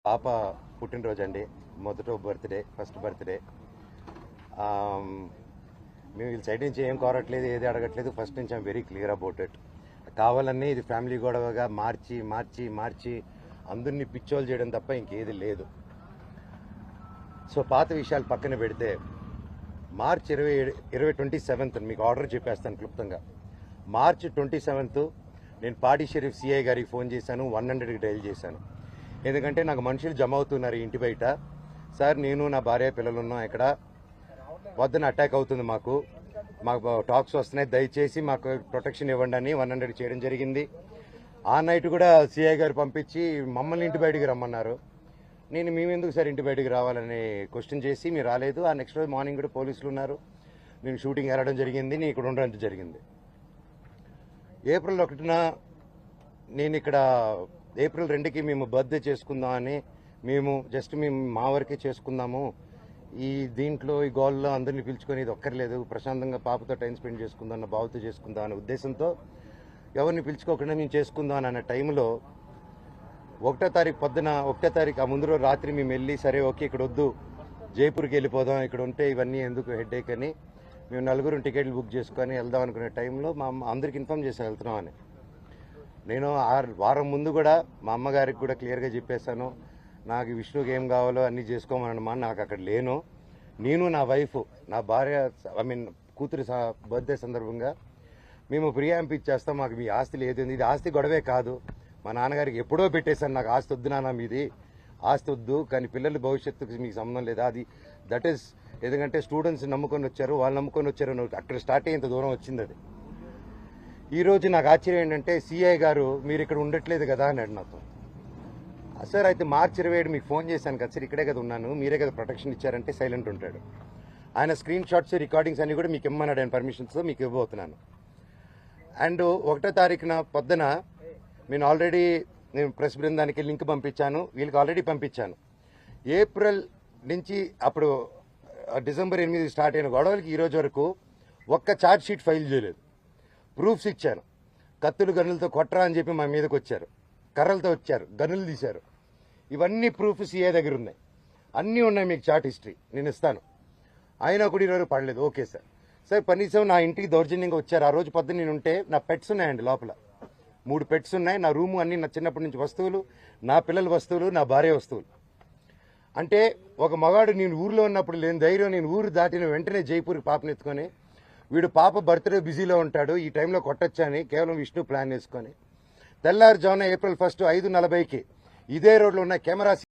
పాప పుట్టినరోజు అండి, ఫస్ట్ బర్త్డే. మేము వీళ్ళ సైడ్ నుంచి ఏం కోరట్లేదు, ఏది అడగట్లేదు. ఫస్ట్ నుంచి I'm very clear about it. కావాలన్నీ ఇది ఫ్యామిలీ గొడవగా మార్చి అందరినీ పిచ్చోలు చేయడం తప్ప ఇంకేది లేదు. సో పాత విషయాలు పక్కన పెడితే మార్చ్ 27 మీకు ఆర్డర్ చెప్పేస్తాను క్లుప్తంగా. మార్చ్ 27 నేను పాడి షరీఫ్ సిఐ గారికి ఫోన్ చేశాను, 100కి డైల్ చేశాను. ఎందుకంటే నాకు మనుషులు జమ అవుతున్నారు ఇంటి బయట. సార్ నేను నా భార్య పిల్లలు ఉన్నాం, ఇక్కడ పొద్దున అటాక్ అవుతుంది, మాకు టాక్స్ వస్తున్నాయి, దయచేసి మాకు ప్రొటెక్షన్ ఇవ్వండి అని 100 చేయడం జరిగింది. ఆ నైట్ కూడా సిఐ గారు పంపించి మమ్మల్ని ఇంటి బయటికి రమ్మన్నారు. నేను మేమెందుకు సార్ ఇంటి బయటికి రావాలని క్వశ్చన్ చేసి మీరు రాలేదు. ఆ నెక్స్ట్ రోజు మార్నింగ్ కూడా పోలీసులు ఉన్నారు, నేను షూటింగ్ వెళ్ళడం జరిగింది, నేను ఇక్కడ ఉండడం జరిగింది. ఏప్రిల్ 1న నేను ఇక్కడ ఏప్రిల్ 2కి మేము బర్త్డే చేసుకుందామని మేము మా వరకే చేసుకుందాము, ఈ దీంట్లో ఈ గోల్లో అందరినీ పిలుచుకొని ఇది ఒక్కర్లేదు, ప్రశాంతంగా పాపతో టైం స్పెండ్ చేసుకుందాం అన్న బావతో చేసుకుందాం అనే ఉద్దేశంతో ఎవరిని పిలుచుకోకుండా మేము చేసుకుందాం అన్న టైంలో 1వ తారీఖు పొద్దున 1వ తారీఖు ఆ ముందు రోజు రాత్రి మేము వెళ్ళి సరే ఓకే ఇక్కడ వద్దు జైపూర్కి వెళ్ళిపోదాం, ఇక్కడ ఉంటే ఇవన్నీ ఎందుకు హెడ్ఏక్ అని మేము 4 టికెట్లు బుక్ చేసుకొని వెళ్దాం అనుకునే టైంలో మా అందరికి ఇన్ఫామ్ చేసి వెళ్తున్నాం అని. నేను వారం ముందు కూడా మా అమ్మగారికి కూడా క్లియర్గా చెప్పేశాను, నాకు విష్ణుకి ఏం కావాలో అన్నీ చేసుకోమన్నమా, నాకు అక్కడ లేను. నేను నా వైఫ్ నా భార్య కూతురి బర్త్డే సందర్భంగా మేము ప్రియాంప్ ఇచ్చేస్తాం, మాకు మీ ఆస్తి లేదు. ఇది ఆస్తి గొడవే కాదు, మా నాన్నగారికి ఎప్పుడో పెట్టేశాను, నాకు ఆస్తి వద్దు నాన్న, మీది ఆస్తి వద్దు, కానీ పిల్లల భవిష్యత్తుకి మీకు సంబంధం లేదా, అది దట్ ఈస్ ఎందుకంటే స్టూడెంట్స్ నమ్ముకొని వచ్చారు, వాళ్ళు నమ్ముకొని వచ్చారు, అక్కడ స్టార్ట్ అయ్యేంత దూరం వచ్చింది అది. ఈరోజు నాకు ఆశ్చర్యం ఏంటంటే సిఐ గారు మీరు ఇక్కడ ఉండట్లేదు కదా అన్నాడు నాతో. సార్ అయితే మార్చి 27 మీకు ఫోన్ చేశాను కదా సార్, ఇక్కడే కదా ఉన్నాను, మీరే కదా ప్రొటెక్షన్ ఇచ్చారంటే సైలెంట్ ఉంటాడు. ఆయన స్క్రీన్ షాట్స్ రికార్డింగ్స్ అన్ని కూడా మీకు ఇమ్మన్నాడు, ఆయన పర్మిషన్స్ మీకు ఇవ్వబోతున్నాను. అండ్ 1వ తారీఖున పొద్దున నేను ప్రెస్ బృందానికి లింక్ పంపించాను, వీళ్ళకి ఆల్రెడీ పంపించాను. ఏప్రిల్ నుంచి అప్పుడు డిసెంబర్ 8 స్టార్ట్ అయిన గొడవలకి ఈ రోజు వరకు ఒక్క ఛార్జ్ షీట్ ఫైల్ చేయలేదు. ప్రూఫ్స్ ఇచ్చాను, కత్తులు గన్నులతో కొట్టరా అని చెప్పి మా మీదకి వచ్చారు, కర్రలతో వచ్చారు, గన్నులు తీశారు. ఇవన్నీ ప్రూఫ్ సిఏ దగ్గర ఉన్నాయి, అన్నీ ఉన్నాయి, మీకు చార్ట్ హిస్టరీ నేను ఇస్తాను. అయినా కూడా ఈరోజు పడలేదు. ఓకే సార్, సార్ కనీసం నా ఇంటికి దౌర్జన్యంగా వచ్చారు. ఆ రోజు పొద్దున్న నేను ఉంటే నా పెట్స్ ఉన్నాయండి, లోపల 3 పెట్స్ ఉన్నాయి, నా రూము అన్ని నా చిన్నప్పటి నుంచి వస్తువులు, నా పిల్లల వస్తువులు, నా భార్య వస్తువులు. అంటే ఒక మగాడు నేను ఊర్లో ఉన్నప్పుడు లేని ధైర్యం, నేను ఊరు దాటిన వెంటనే జైపూర్కి పాపనెత్తుకొని వీడు పాప బర్త్డే బిజీలో ఉంటాడు, ఈ టైంలో కొట్టొచ్చని కేవలం విష్ణు ప్లాన్ వేసుకొని తెల్లారుజామున ఏప్రిల్ 1 5:40కి ఇదే రోడ్లో ఉన్న కెమెరా